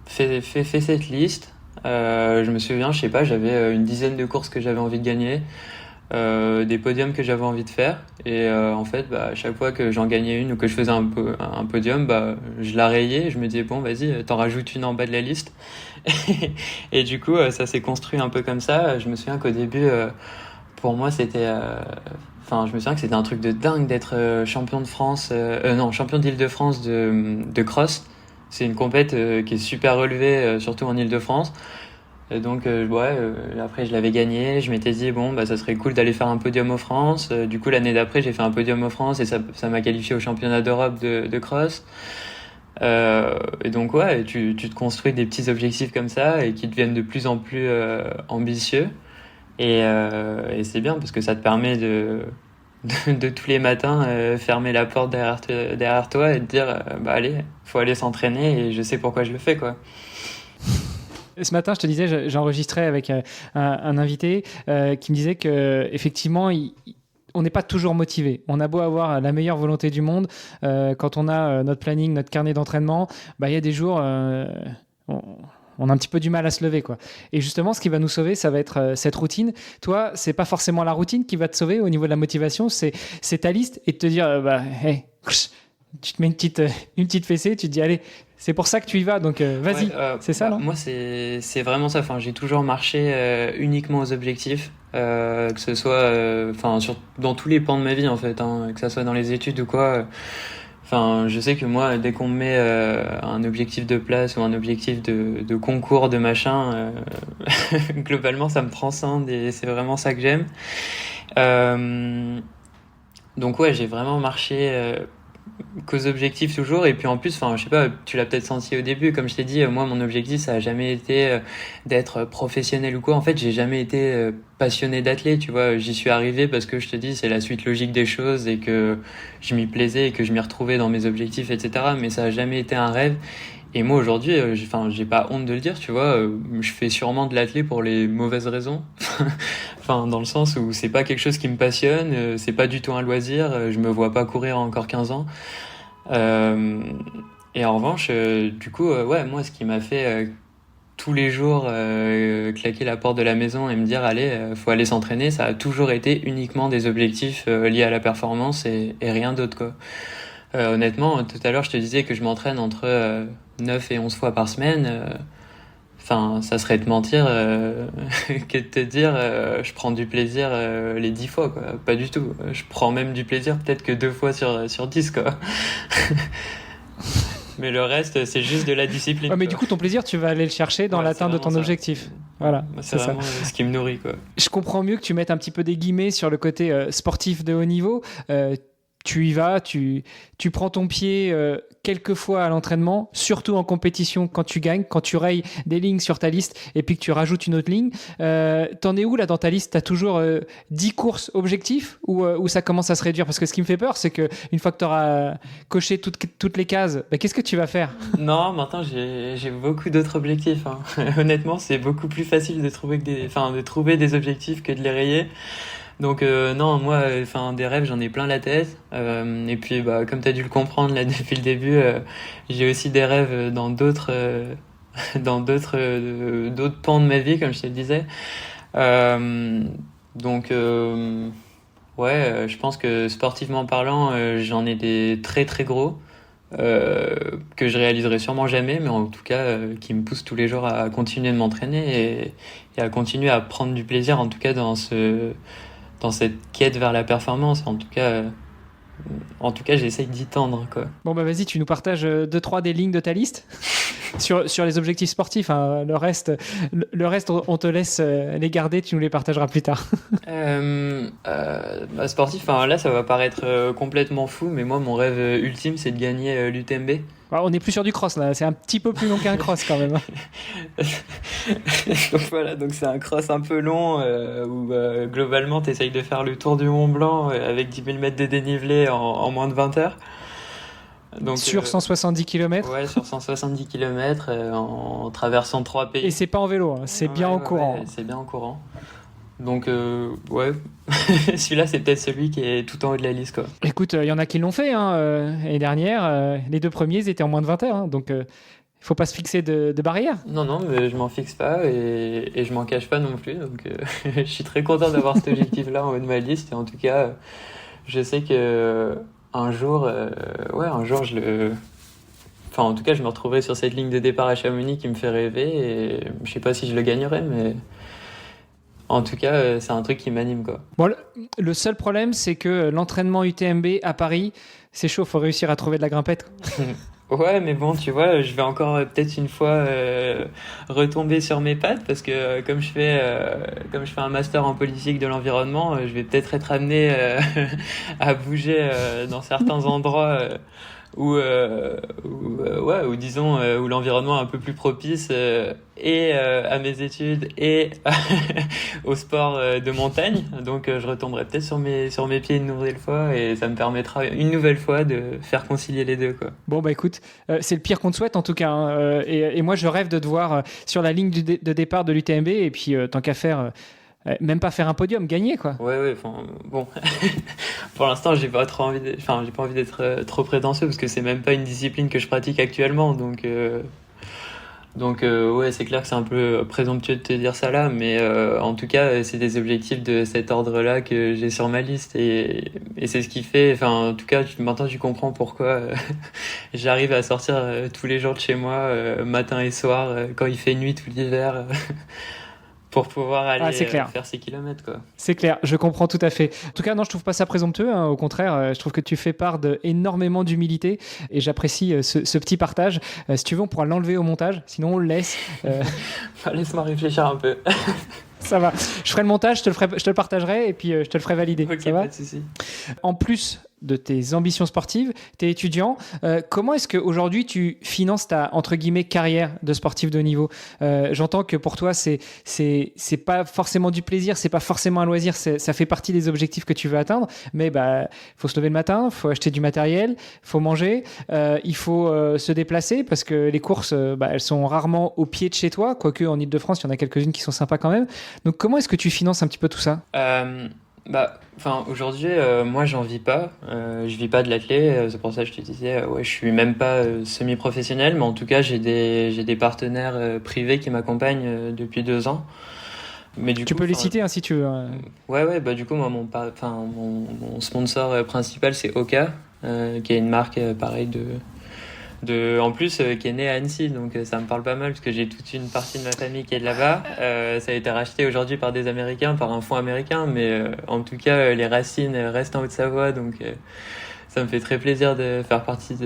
fais cette liste. Je me souviens, je sais pas, j'avais une dizaine de courses que j'avais envie de gagner, des podiums que j'avais envie de faire. Et en fait, bah, à chaque fois que j'en gagnais une ou que je faisais un podium, bah, je la rayais. Je me disais, bon, vas-y, t'en rajoutes une en bas de la liste. Et du coup, ça s'est construit un peu comme ça. Je me souviens qu'au début, pour moi, c'était... Enfin, je me souviens que c'était un truc de dingue d'être champion de France... non, champion d'Île-de-France de cross. C'est une compète qui est super relevée, surtout en Île-de-France. Et donc, ouais, après, je l'avais gagné. Je m'étais dit, bon, bah, ça serait cool d'aller faire un podium aux France. Du coup, l'année d'après, j'ai fait un podium aux France et ça m'a qualifié au championnat d'Europe de cross. Et donc ouais, tu te construis des petits objectifs comme ça et qui deviennent de plus en plus ambitieux. Et c'est bien parce que ça te permet de tous les matins fermer la porte derrière toi et te dire bah allez, faut aller s'entraîner et je sais pourquoi je le fais quoi. Ce matin, je te disais, j'enregistrais avec un invité qui me disait que effectivement, on n'est pas toujours motivé. On a beau avoir la meilleure volonté du monde, quand on a notre planning, notre carnet d'entraînement, bah, y a des jours, on a un petit peu du mal à se lever, quoi. Et justement, ce qui va nous sauver, ça va être cette routine. Toi, c'est pas forcément la routine qui va te sauver au niveau de la motivation, c'est ta liste et de te dire, bah, hey, tu te mets une petite fessée, tu te dis, allez, c'est pour ça que tu y vas, donc vas-y, c'est ça, non? Moi, c'est vraiment ça. Enfin, j'ai toujours marché uniquement aux objectifs, que ce soit dans tous les pans de ma vie, en fait, hein, que ce soit dans les études ou quoi. Enfin, je sais que moi, dès qu'on me met un objectif de place ou un objectif de concours, de machin, globalement, ça me transcende et c'est vraiment ça que j'aime. Donc ouais, j'ai vraiment marché qu'aux objectifs toujours. Et puis en plus, enfin, je sais pas, tu l'as peut-être senti au début, comme je t'ai dit, moi, mon objectif, ça a jamais été d'être professionnel ou quoi. En fait, j'ai jamais été passionné d'athlète, tu vois. J'y suis arrivé parce que je te dis, c'est la suite logique des choses et que je m'y plaisais et que je m'y retrouvais dans mes objectifs, etc. Mais ça a jamais été un rêve. Et moi aujourd'hui, j'ai pas honte de le dire, tu vois, je fais sûrement de l'athlé pour les mauvaises raisons. Enfin, dans le sens où c'est pas quelque chose qui me passionne, c'est pas du tout un loisir, je me vois pas courir encore 15 ans. Et en revanche, du coup, ouais, moi, ce qui m'a fait tous les jours claquer la porte de la maison et me dire, allez, faut aller s'entraîner, ça a toujours été uniquement des objectifs liés à la performance et rien d'autre, quoi. Honnêtement, tout à l'heure, je te disais que je m'entraîne entre 9 et 11 fois par semaine. Enfin, ça serait te mentir que de te dire je prends du plaisir les 10 fois, quoi. Pas du tout. Je prends même du plaisir peut-être que 2 fois sur 10, quoi. Mais le reste, c'est juste de la discipline. Ouais, mais du coup, ton plaisir, tu vas aller le chercher dans l'atteinte de ton objectif. Voilà, c'est vraiment ça. Ce qui me nourrit, quoi. Je comprends mieux que tu mettes un petit peu des guillemets sur le côté sportif de haut niveau. Tu y vas, tu prends ton pied quelques fois à l'entraînement, surtout en compétition quand tu gagnes, quand tu rayes des lignes sur ta liste et puis que tu rajoutes une autre ligne. T'en es où là dans ta liste? T'as toujours 10 courses objectifs ou ça commence à se réduire? Parce que ce qui me fait peur, c'est qu'une fois que tu auras coché toutes les cases, qu'est-ce que tu vas faire? Non, maintenant j'ai beaucoup d'autres objectifs, hein. Honnêtement, c'est beaucoup plus facile de trouver des objectifs que de les rayer. Donc non, moi, des rêves, j'en ai plein la tête. Et puis, comme tu as dû le comprendre là depuis le début, j'ai aussi des rêves dans d'autres d'autres pans de ma vie, comme je te le disais. Donc je pense que sportivement parlant, j'en ai des très très gros que je réaliserai sûrement jamais, mais en tout cas qui me poussent tous les jours à continuer de m'entraîner et à continuer à prendre du plaisir, en tout cas dans cette quête vers la performance. En tout cas, j'essaye d'y tendre, quoi. Bon, vas-y, tu nous partages 2-3 des lignes de ta liste sur les objectifs sportifs. Hein. Le reste, on te laisse les garder, tu nous les partageras plus tard. Sportif, là, ça va paraître complètement fou, mais moi, mon rêve ultime, c'est de gagner l'UTMB. On est plus sur du cross, là. C'est un petit peu plus long qu'un cross, quand même. Donc c'est un cross un peu long où globalement, tu essayes de faire le tour du Mont Blanc avec 10 000 mètres de dénivelé en moins de 20 heures. Donc, sur 170 km. Ouais, sur 170 km en traversant 3 pays. Et c'est pas en vélo, hein. C'est bien en courant. Ouais, c'est bien en courant. Donc, celui-là, c'est peut-être celui qui est tout en haut de la liste, quoi. Écoute, il y en a qui l'ont fait, l'année dernière. Les 2 premiers, ils étaient en moins de 20 heures. Hein, donc, il faut pas se fixer de barrières. Non, mais je m'en fixe pas et je m'en cache pas non plus. Donc, je suis très content d'avoir cet objectif-là en haut de ma liste. Et en tout cas, je sais que un jour, je le... Enfin, en tout cas, je me retrouverai sur cette ligne de départ à Chamonix qui me fait rêver. Et je sais pas si je le gagnerai, mais... En tout cas, c'est un truc qui m'anime, quoi. Bon, le seul problème, c'est que l'entraînement UTMB à Paris, c'est chaud, faut réussir à trouver de la grimpette. Ouais, mais bon, tu vois, je vais encore peut-être une fois retomber sur mes pattes parce que comme je fais un master en politique de l'environnement, je vais peut-être être amené à bouger dans certains endroits où disons où l'environnement est un peu plus propice et à mes études et au sport de montagne. Donc je retomberai peut-être sur mes pieds une nouvelle fois et ça me permettra une nouvelle fois de faire concilier les deux, quoi. Bon écoute, c'est le pire qu'on te souhaite en tout cas, hein. Et moi je rêve de te voir sur la ligne de départ de l'UTMB et puis tant qu'à faire même pas faire un podium, gagner, quoi. Ouais, bon. Pour l'instant, j'ai pas envie d'être trop prétentieux parce que c'est même pas une discipline que je pratique actuellement, donc Donc ouais, c'est clair que c'est un peu présomptueux de te dire ça là, mais en tout cas, c'est des objectifs de cet ordre-là que j'ai sur ma liste et c'est ce qui fait, enfin en tout cas, maintenant tu comprends pourquoi j'arrive à sortir tous les jours de chez moi, matin et soir, quand il fait nuit tout l'hiver, pour pouvoir aller c'est clair. faire ces kilomètres, quoi. C'est clair, je comprends tout à fait. En tout cas, non, je trouve pas ça présomptueux. Hein. Au contraire, je trouve que tu fais part d'énormément d'humilité et j'apprécie ce petit partage. Si tu veux, on pourra l'enlever au montage, sinon on le laisse. Laisse-moi réfléchir un peu. Ça va. Je ferai le montage, je te le partagerai et puis je te le ferai valider. Ok, ça va pas de souci. En plus de tes ambitions sportives, tu es étudiant. Comment est-ce qu'aujourd'hui tu finances ta, entre guillemets, carrière de sportif de haut niveau ? J'entends que pour toi, c'est pas forcément du plaisir, c'est pas forcément un loisir, ça fait partie des objectifs que tu veux atteindre. Mais faut se lever le matin, faut acheter du matériel, faut manger, il faut se déplacer parce que les courses, elles sont rarement au pied de chez toi, quoique en Ile-de-France, il y en a quelques-unes qui sont sympas quand même. Donc comment est-ce que tu finances un petit peu tout ça ? Aujourd'hui, moi, j'en vis pas. Je vis pas de l'athlé. C'est pour ça que je te disais, ouais, je suis même pas semi-professionnel, mais en tout cas, j'ai des partenaires privés qui m'accompagnent depuis 2 ans. Mais du Tu coup, peux les citer hein, si tu veux. Ouais, du coup, moi, mon sponsor principal, c'est Oka, qui est une marque pareil en plus qui est née à Annecy, donc ça me parle pas mal parce que j'ai toute une partie de ma famille qui est de là-bas. Ça a été racheté aujourd'hui par des Américains, par un fonds américain, mais en tout cas les racines restent en Haute-Savoie, donc ça me fait très plaisir de faire partie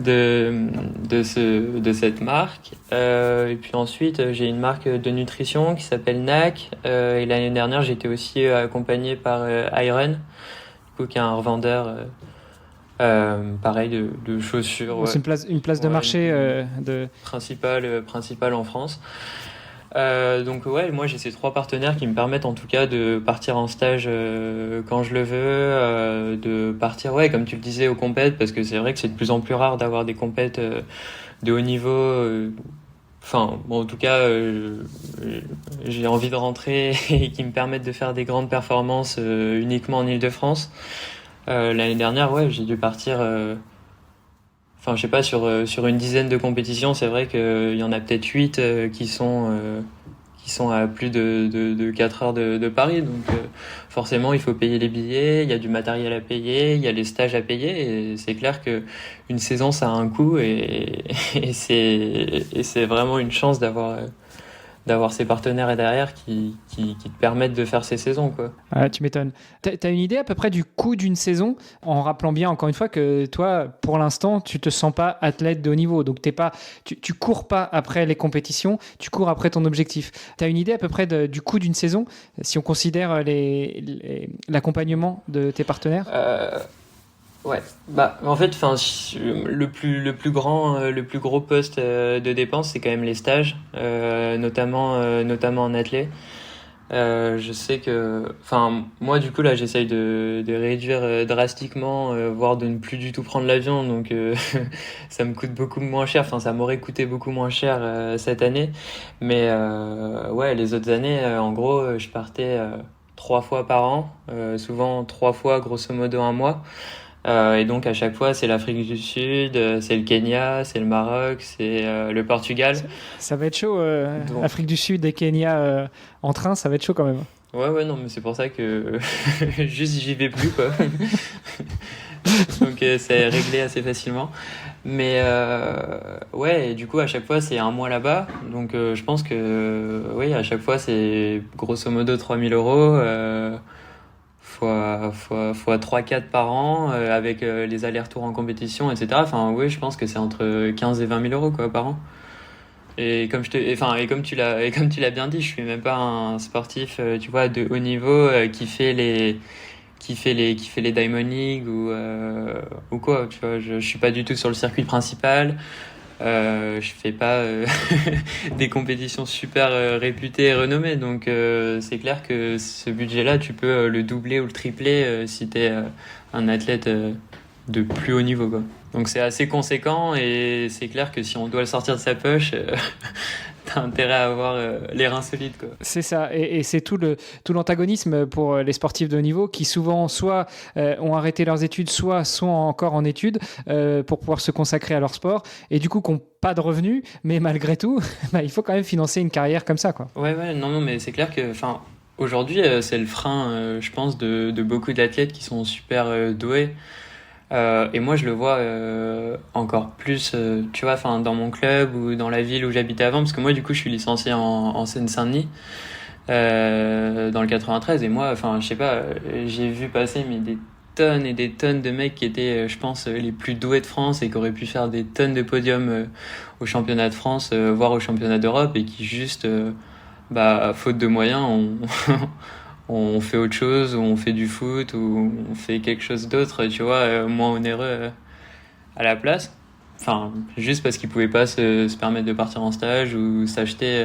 de cette marque. Et puis ensuite j'ai une marque de nutrition qui s'appelle NAC, et l'année dernière j'ai été aussi accompagné par Iron, du coup, qui est un revendeur pareil de chaussures. Ouais. C'est une place de marché principale en France. Donc ouais, moi j'ai ces 3 partenaires qui me permettent en tout cas de partir en stage quand je le veux, de partir, ouais, comme tu le disais, aux compètes, parce que c'est vrai que c'est de plus en plus rare d'avoir des compètes de haut niveau. Enfin, en tout cas, j'ai envie de rentrer et qui me permettent de faire des grandes performances uniquement en Île-de-France. L'année dernière, ouais, j'ai dû partir, je sais pas, sur une dizaine de compétitions. C'est vrai qu'il y en a peut-être 8 qui sont à plus de 4 heures de Paris. Donc forcément, il faut payer les billets, il y a du matériel à payer, il y a les stages à payer. Et c'est clair qu'une saison, ça a un coût et c'est vraiment une chance d'avoir ces partenaires derrière qui te permettent de faire ces saisons, quoi. Ah, tu m'étonnes. T'as une idée à peu près du coût d'une saison, en rappelant bien encore une fois que toi, pour l'instant, tu te sens pas athlète de haut niveau, donc tu cours pas après les compétitions, tu cours après ton objectif. T'as une idée à peu près du coût d'une saison, si on considère l'accompagnement de tes partenaires ? Ouais, en fait, le plus gros poste de dépense, c'est quand même les stages, notamment en athlé. Je sais que, moi du coup là, j'essaye de réduire drastiquement, voire de ne plus du tout prendre l'avion, donc ça me coûte beaucoup moins cher. Ça m'aurait coûté beaucoup moins cher cette année, mais ouais, les autres années, en gros, je partais 3 fois par an, souvent 3 fois grosso modo un mois. Et donc à chaque fois c'est l'Afrique du Sud, c'est le Kenya, c'est le Maroc, c'est le Portugal. Ça va être chaud, Afrique du Sud et Kenya en train, ça va être chaud quand même. Ouais, non, mais c'est pour ça que juste j'y vais plus, quoi. Donc c'est réglé assez facilement. Mais ouais, et du coup à chaque fois c'est un mois là-bas, donc je pense que oui, à chaque fois c'est grosso modo 3000 euros. Fois 3-4 par an, avec les allers-retours en compétition, etc. Oui, je pense que c'est entre 15 et 20 000 euros, quoi, par an. Et comme tu l'as bien dit, je suis même pas un sportif, tu vois, de haut niveau, qui fait les Diamond League ou quoi, tu vois. Je suis pas du tout sur le circuit principal. Je fais pas des compétitions super réputées et renommées, donc c'est clair que ce budget-là, tu peux le doubler ou le tripler si t'es un athlète de plus haut niveau, quoi. Donc c'est assez conséquent et c'est clair que si on doit le sortir de sa poche, t'as intérêt à avoir les reins solides, quoi. C'est ça, et c'est tout l'antagonisme pour les sportifs de haut niveau qui souvent soit ont arrêté leurs études, soit sont encore en études pour pouvoir se consacrer à leur sport, et du coup qui n'ont pas de revenus, mais malgré tout, il faut quand même financer une carrière comme ça, quoi. Ouais, non, mais c'est clair que, enfin, aujourd'hui, c'est le frein, je pense, de beaucoup d'athlètes qui sont super doués. Et moi, je le vois encore plus, tu vois, enfin, dans mon club ou dans la ville où j'habitais avant, parce que moi, du coup, je suis licencié en Seine-Saint-Denis, dans le 93, et moi, enfin, je sais pas, j'ai vu passer mais des tonnes et des tonnes de mecs qui étaient, je pense, les plus doués de France et qui auraient pu faire des tonnes de podiums au championnat de France, voire au championnat d'Europe, et qui juste, faute de moyens, on fait autre chose, ou on fait du foot, ou on fait quelque chose d'autre, tu vois, moins onéreux à la place. Enfin, juste parce qu'ils pouvaient pas se permettre de partir en stage ou s'acheter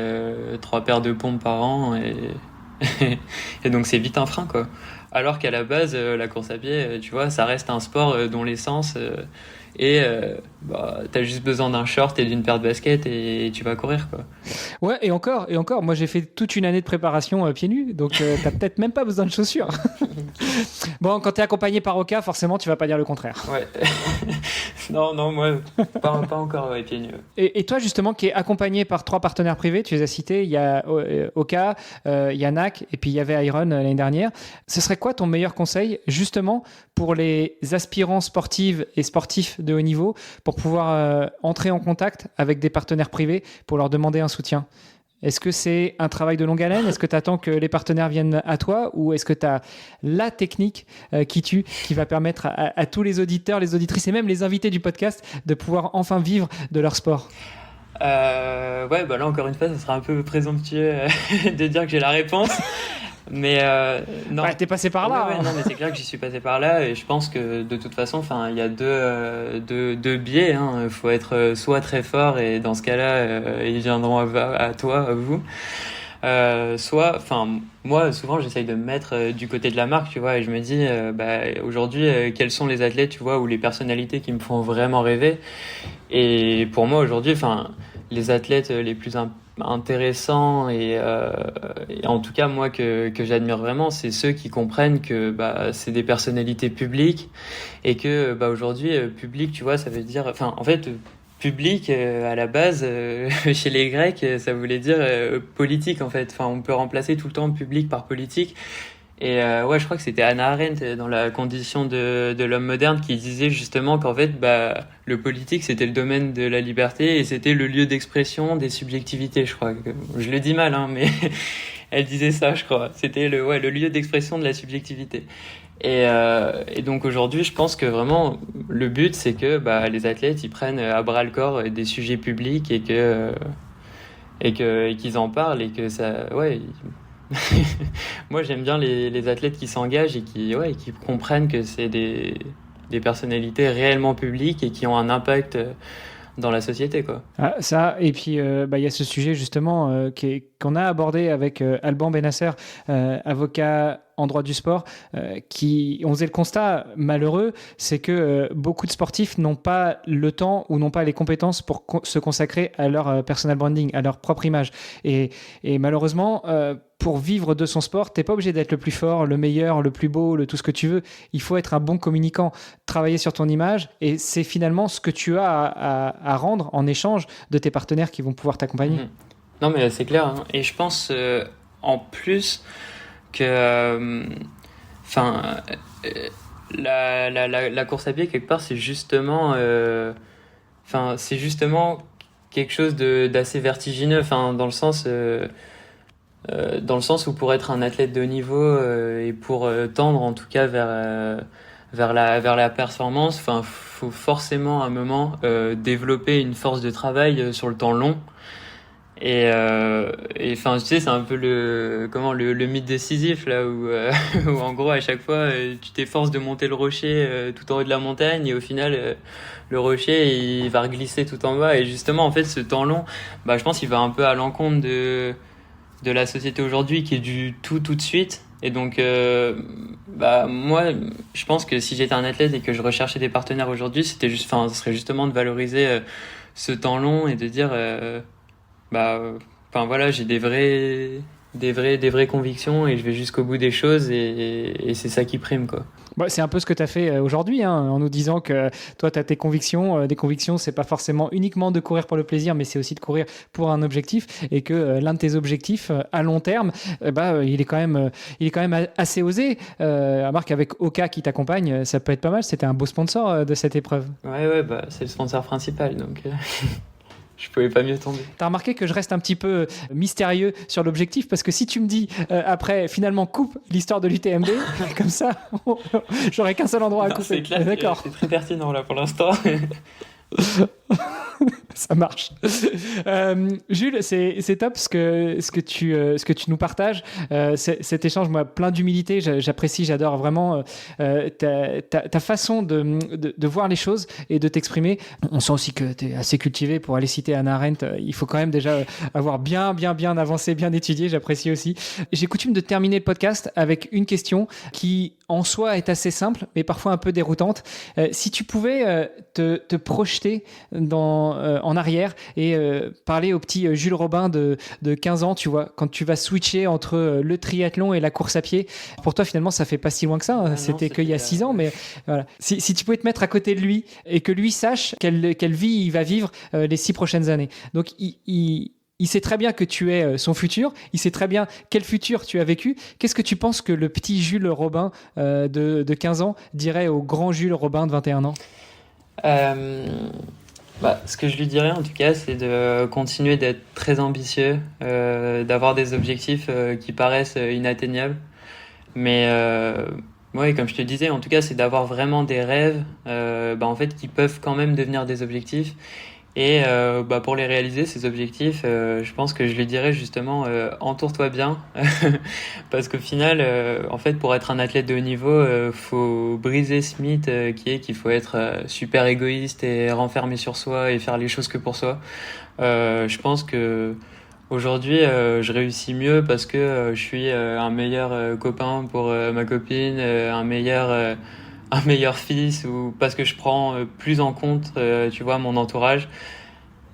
3 paires de pompes par an, et donc c'est vite un frein, quoi. Alors qu'à la base, la course à pied, tu vois, ça reste un sport dont l'essence t'as juste besoin d'un short et d'une paire de baskets et tu vas courir, quoi. Ouais, et encore, moi j'ai fait toute une année de préparation pieds nus, donc t'as peut-être même pas besoin de chaussures. Bon, quand t'es accompagné par Oka, forcément tu vas pas dire le contraire. Ouais. Non, moi, pas encore pieds nus. Et toi, justement, qui est accompagné par 3 partenaires privés, tu les as cités, il y a Oka, il y a NAC, et puis il y avait Iron l'année dernière. Ce serait quoi ton meilleur conseil, justement, pour les aspirants sportives et sportifs de haut niveau, pour pouvoir entrer en contact avec des partenaires privés pour leur demander un soutien? Est-ce que c'est un travail de longue haleine? Est-ce que tu attends que les partenaires viennent à toi? Ou est-ce que tu as la technique qui va permettre à tous les auditeurs, les auditrices et même les invités du podcast de pouvoir enfin vivre de leur sport? Ouais, là encore une fois, ce sera un peu présomptueux de dire que j'ai la réponse. Mais non. Ouais, t'es passé par là. Ouais, non, mais c'est clair que j'y suis passé par là, et je pense que de toute façon, enfin, il y a deux biais, hein. Faut être soit très fort, et dans ce cas-là, ils viendront à toi, à vous. Soit, enfin, moi, souvent, j'essaye de me mettre du côté de la marque, tu vois, et je me dis, aujourd'hui, quels sont les athlètes, tu vois, ou les personnalités qui me font vraiment rêver. Et pour moi, aujourd'hui, enfin, les athlètes les plus intéressants et en tout cas moi que j'admire vraiment, c'est ceux qui comprennent que c'est des personnalités publiques, et que aujourd'hui public, tu vois, ça veut dire, enfin, en fait, public à la base chez les Grecs, ça voulait dire politique, en fait. Enfin, on peut remplacer tout le temps public par politique. Et je crois que c'était Hannah Arendt dans La condition de l'homme moderne qui disait justement qu'en fait, le politique, c'était le domaine de la liberté, et c'était le lieu d'expression des subjectivités, je crois. Je le dis mal, hein, mais elle disait ça, je crois. C'était le lieu d'expression de la subjectivité. Et donc aujourd'hui, je pense que vraiment le but, c'est que les athlètes, ils prennent à bras le corps des sujets publics, et qu'ils en parlent, et que ça, moi, j'aime bien les athlètes qui s'engagent et qui comprennent que c'est des personnalités réellement publiques et qui ont un impact dans la société, quoi. Ah, ça, et puis il y a ce sujet justement qu'on a abordé avec Alban Benasser, avocat en droit du sport, on faisait le constat malheureux, c'est que beaucoup de sportifs n'ont pas le temps ou n'ont pas les compétences pour se consacrer à leur personal branding, à leur propre image. Et malheureusement, pour vivre de son sport, t'es pas obligé d'être le plus fort, le meilleur, le plus beau, tout ce que tu veux. Il faut être un bon communicant, travailler sur ton image, et c'est finalement ce que tu as à rendre en échange de tes partenaires qui vont pouvoir t'accompagner. Non, mais c'est clair, hein. Et je pense en plus que la course à pied, quelque part, c'est justement quelque chose d'assez vertigineux, dans le sens où pour être un athlète de haut niveau et pour tendre en tout cas vers la performance, faut forcément à un moment développer une force de travail sur le temps long. Et tu sais, c'est un peu le mythe décisif là où où en gros à chaque fois tu t'efforces de monter le rocher tout en haut de la montagne, et au final le rocher il va reglisser tout en bas. Et justement, en fait, ce temps long, je pense qu'il va un peu à l'encontre de la société aujourd'hui, qui est du tout de suite. Et donc moi je pense que si j'étais un athlète et que je recherchais des partenaires aujourd'hui, ce serait justement de valoriser ce temps long, et de dire enfin voilà, j'ai des vraies convictions et je vais jusqu'au bout des choses et c'est ça qui prime, quoi. Bah, c'est un peu ce que tu as fait aujourd'hui, hein, en nous disant que toi, tu as tes convictions. Des convictions, c'est pas forcément uniquement de courir pour le plaisir, mais c'est aussi de courir pour un objectif. Et que l'un de tes objectifs à long terme, il est quand même assez osé. Remarque, avec Oka qui t'accompagne, ça peut être pas mal. C'était un beau sponsor de cette épreuve. Ouais, bah, c'est le sponsor principal, donc je pouvais pas mieux tomber. T'as remarqué que je reste un petit peu mystérieux sur l'objectif, parce que si tu me dis après, finalement, coupe l'histoire de l'UTMB, comme ça, j'aurais qu'un seul endroit à couper. C'est clair, d'accord. C'est très pertinent là pour l'instant. Ça marche. Jules, c'est top ce que tu nous partages. Cet échange, moi, plein d'humilité. J'apprécie, j'adore vraiment ta façon de voir les choses et de t'exprimer. On sent aussi que tu es assez cultivé. Pour aller citer Hannah Arendt, il faut quand même déjà avoir bien avancé, bien étudié. J'apprécie aussi. J'ai coutume de terminer le podcast avec une question qui, en soi, est assez simple, mais parfois un peu déroutante. Si tu pouvais te projeter en arrière et parler au petit Jules Robin de 15 ans, tu vois, quand tu vas switcher entre le triathlon et la course à pied. Pour toi, finalement, ça fait pas si loin que ça. C'était qu'il y a 6 ans, mais voilà. Si tu pouvais te mettre à côté de lui et que lui sache quelle vie il va vivre les 6 prochaines années. Donc, il sait très bien que tu es son futur, il sait très bien quel futur tu as vécu. Qu'est-ce que tu penses que le petit Jules Robin de 15 ans dirait au grand Jules Robin de 21 ans ? Ce que je lui dirais en tout cas, c'est de continuer d'être très ambitieux, d'avoir des objectifs qui paraissent inatteignables. Mais ouais, comme je te disais, en tout cas, c'est d'avoir vraiment des rêves en fait, qui peuvent quand même devenir des objectifs. Et pour les réaliser, ces objectifs, je pense que je lui dirais justement entoure-toi bien. Parce qu'au final, en fait, pour être un athlète de haut niveau, faut briser ce mythe qui est qu'il faut être super égoïste et renfermé sur soi et faire les choses que pour soi. Je pense que aujourd'hui, je réussis mieux parce que je suis un meilleur copain pour ma copine, un meilleur fils, ou parce que je prends plus en compte tu vois, mon entourage.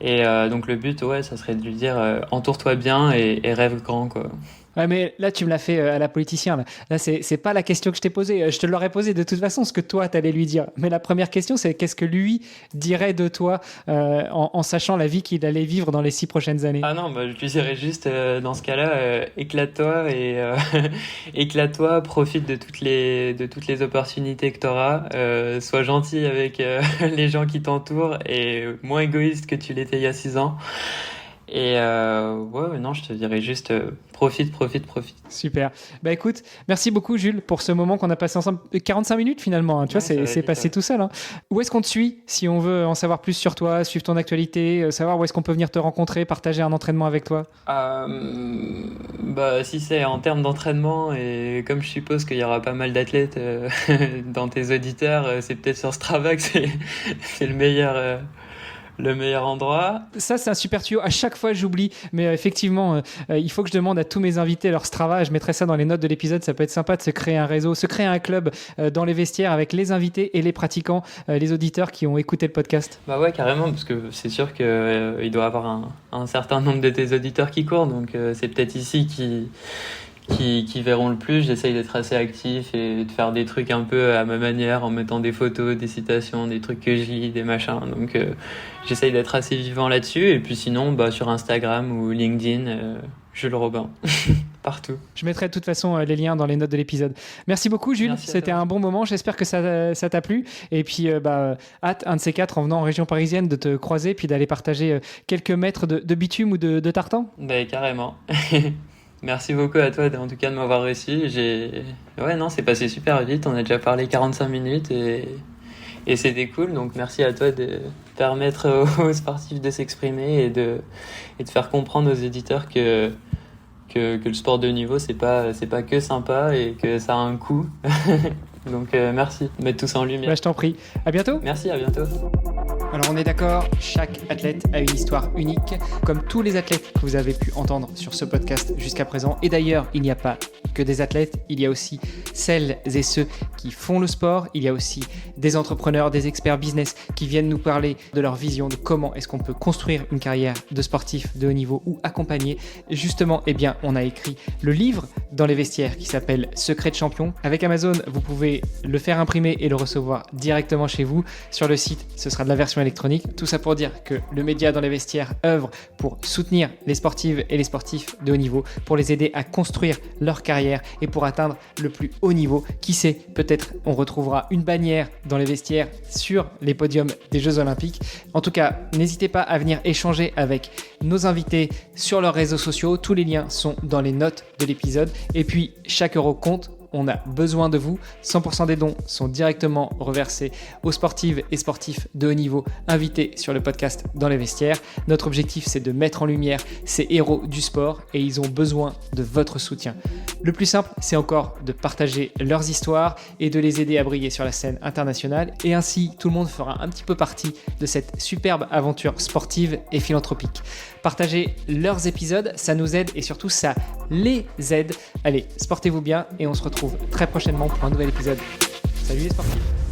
Et donc le but, ouais, ça serait de lui dire entoure-toi bien et rêve grand, quoi. Ouais, mais là, tu me l'as fait à la politicien. Là, c'est pas la question que je t'ai posée. Je te l'aurais posée de toute façon, ce que toi, t'allais lui dire. Mais la première question, c'est qu'est-ce que lui dirait de toi en sachant la vie qu'il allait vivre dans les 6 prochaines années? Ah non, je lui dirais juste, dans ce cas-là, éclate-toi et éclate-toi, profite de toutes les opportunités que t'auras, sois gentil avec les gens qui t'entourent et moins égoïste que tu l'étais il y a 6 ans. Et non, je te dirais juste profite. Super. Écoute, merci beaucoup Jules pour ce moment qu'on a passé ensemble. 45 minutes finalement, hein. Tu vois, c'est passé tout seul. Hein. Où est-ce qu'on te suit si on veut en savoir plus sur toi, suivre ton actualité, savoir où est-ce qu'on peut venir te rencontrer, partager un entraînement avec toi? Si c'est en termes d'entraînement, et comme je suppose qu'il y aura pas mal d'athlètes dans tes auditeurs, c'est peut-être sur Strava que c'est le meilleur endroit. Ça, c'est un super tuyau. À chaque fois, j'oublie. Mais effectivement, il faut que je demande à tous mes invités leur Strava. Je mettrai ça dans les notes de l'épisode. Ça peut être sympa de se créer un réseau, se créer un club dans les vestiaires avec les invités et les pratiquants, les auditeurs qui ont écouté le podcast. Bah ouais, carrément, parce que c'est sûr qu'il doit y avoir un certain nombre de tes auditeurs qui courent. Donc, c'est peut-être ici qui verront le plus. J'essaye d'être assez actif et de faire des trucs un peu à ma manière en mettant des photos, des citations, des trucs que je lis, des machins. Donc j'essaye d'être assez vivant là-dessus. Et puis sinon, sur Instagram ou LinkedIn, Jules Robin, partout. Je mettrai de toute façon les liens dans les notes de l'épisode. Merci beaucoup Jules, c'était un bon moment. J'espère que ça t'a plu. Et puis hâte, un de ces 4, en venant en région parisienne, de te croiser puis d'aller partager quelques mètres de bitume ou de tartan. Carrément. Merci beaucoup à toi en tout cas de m'avoir reçu. C'est passé super vite. On a déjà parlé 45 minutes et c'était cool. Donc merci à toi de permettre aux sportifs de s'exprimer et de faire comprendre aux éditeurs que le sport de haut niveau c'est pas que sympa et que ça a un coût. Donc merci de mettre tout ça en lumière. Je t'en prie. À bientôt. Merci, à bientôt. Alors on est d'accord, chaque athlète a une histoire unique, comme tous les athlètes que vous avez pu entendre sur ce podcast jusqu'à présent. Et d'ailleurs, il n'y a pas que des athlètes, il y a aussi celles et ceux qui font le sport, il y a aussi des entrepreneurs, des experts business qui viennent nous parler de leur vision, de comment est-ce qu'on peut construire une carrière de sportif de haut niveau ou accompagner. Justement, on a écrit le livre dans les vestiaires qui s'appelle Secret de champion. Avec Amazon, vous pouvez le faire imprimer et le recevoir directement chez vous. Sur le site, ce sera de la version électronique. Tout ça pour dire que le média dans les vestiaires œuvre pour soutenir les sportives et les sportifs de haut niveau, pour les aider à construire leur carrière et pour atteindre le plus haut niveau. Qui sait, peut-être on retrouvera une bannière dans les vestiaires sur les podiums des Jeux Olympiques. En tout cas, n'hésitez pas à venir échanger avec nos invités sur leurs réseaux sociaux. Tous les liens sont dans les notes de l'épisode. Et puis, chaque euro compte. On a besoin de vous. 100% des dons sont directement reversés aux sportives et sportifs de haut niveau invités sur le podcast Dans les vestiaires. Notre objectif, c'est de mettre en lumière ces héros du sport et ils ont besoin de votre soutien. Le plus simple, c'est encore de partager leurs histoires et de les aider à briller sur la scène internationale. Et ainsi, tout le monde fera un petit peu partie de cette superbe aventure sportive et philanthropique. Partagez leurs épisodes, ça nous aide et surtout ça les aide. Allez, sportez-vous bien et on se retrouve très prochainement pour un nouvel épisode. Salut les sportifs!